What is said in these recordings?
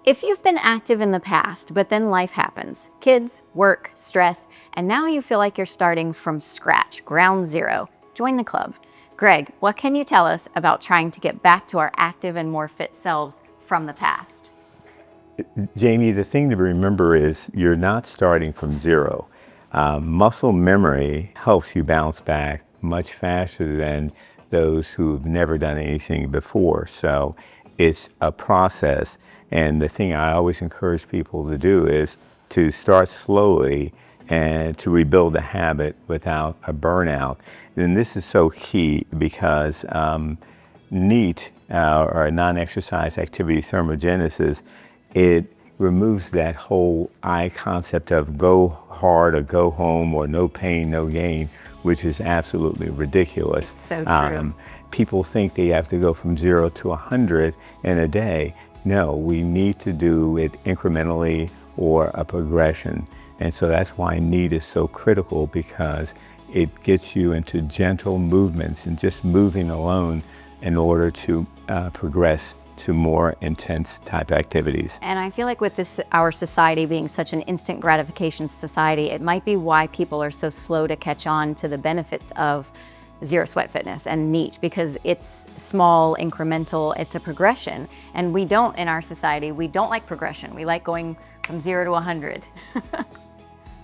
If you've been active in the past, but then life happens, kids, work, stress, and now you feel like you're starting from scratch, ground zero, join the club. Greg, what can you tell us about trying to get back to our active and more fit selves from the past? Jamie, the thing to remember is you're not starting from zero. Muscle memory helps you bounce back much faster than those who've never done anything before. So it's a process. And the thing I always encourage people to do is to start slowly and to rebuild a habit without a burnout. And this is so key because NEAT, or non-exercise activity thermogenesis, it removes that whole I concept of go hard or go home or no pain, no gain, which is absolutely ridiculous. So true. People think they have to go from 0 to 100 in a day. No, we need to do it incrementally or a progression. And so that's why NEAT is so critical, because it gets you into gentle movements and just moving alone in order to progress to more intense type activities. And I feel like with this, our society being such an instant gratification society, it might be why people are so slow to catch on to the benefits of Zero Sweat Fitness and NEAT, because it's small, incremental, it's a progression. And we don't, in our society, we don't like progression. We like going from 0 to 100.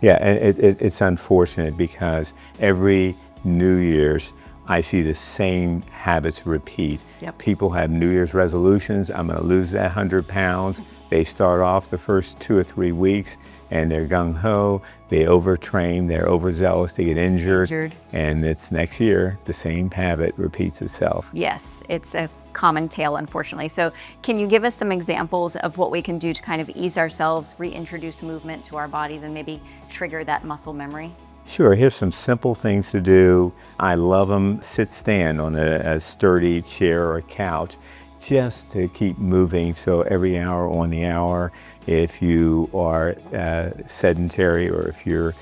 Yeah, and it's unfortunate because every New Year's, I see the same habits repeat. Yep. People have New Year's resolutions. I'm going to lose that 100 pounds. They start off the first 2 or 3 weeks and they're gung-ho. They overtrain, they're overzealous, they get injured. And it's next year, the same habit repeats itself. Yes, it's a common tale, unfortunately. So can you give us some examples of what we can do to kind of ease ourselves, reintroduce movement to our bodies, and maybe trigger that muscle memory? Sure, here's some simple things to do. I love them. Sit stand on a sturdy chair or couch just to keep moving. So every hour on the hour, if you are sedentary or if you're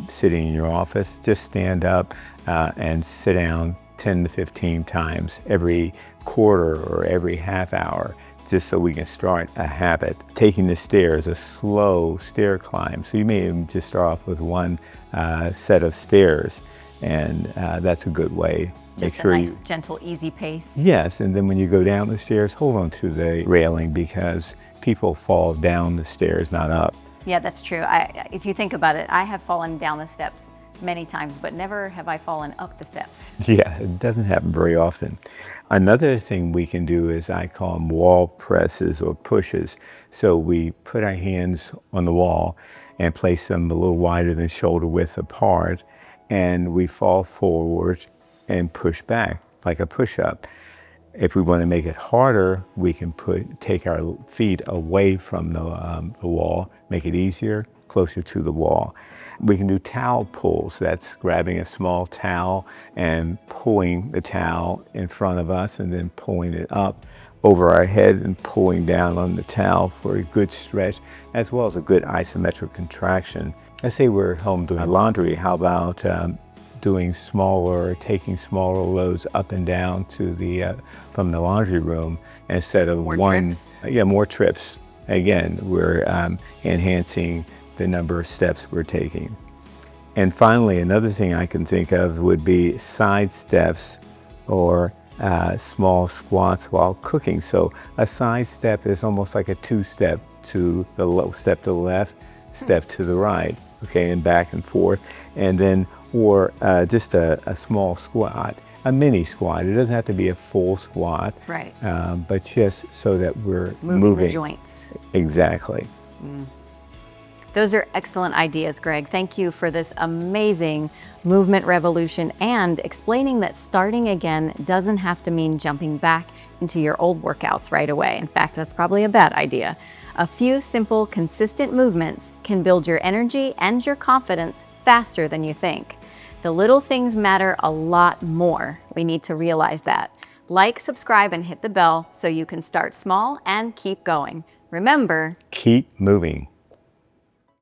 sitting in your office, just stand up and sit down 10 to 15 times every quarter or every half hour, just so we can start a habit. Taking the stairs, a slow stair climb. So you may even just start off with one set of stairs, and that's a good way. Just a nice, gentle, easy pace. Yes, and then when you go down the stairs, hold on to the railing, because people fall down the stairs, not up. Yeah, that's true. If you think about it, I have fallen down the steps many times, but never have I fallen up the steps. Yeah, it doesn't happen very often. Another thing we can do is I call them wall presses or pushes. So we put our hands on the wall and place them a little wider than shoulder width apart, and we fall forward and push back like a push-up. If we want to make it harder, we can take our feet away from the wall, make it easier, closer to the wall. We can do towel pulls. That's grabbing a small towel and pulling the towel in front of us and then pulling it up over our head and pulling down on the towel for a good stretch, as well as a good isometric contraction. Let's say we're home doing laundry. How about doing taking smaller loads up and down to the from the laundry room instead of more one trips. Yeah, more trips. Again, we're enhancing the number of steps we're taking. And finally, another thing I can think of would be side steps or small squats while cooking. So a side step is almost like a two-step, to the step to the left, step to the right, okay, and back and forth. And then, or just a small squat, a mini squat. It doesn't have to be a full squat, Right. But just so that we're Moving the joints. Exactly. Those are excellent ideas, Greg. Thank you for this amazing movement revolution and explaining that starting again doesn't have to mean jumping back into your old workouts right away. In fact, that's probably a bad idea. A few simple, consistent movements can build your energy and your confidence faster than you think. The little things matter a lot more. We need to realize that. Like, subscribe, and hit the bell so you can start small and keep going. Remember, Keep moving.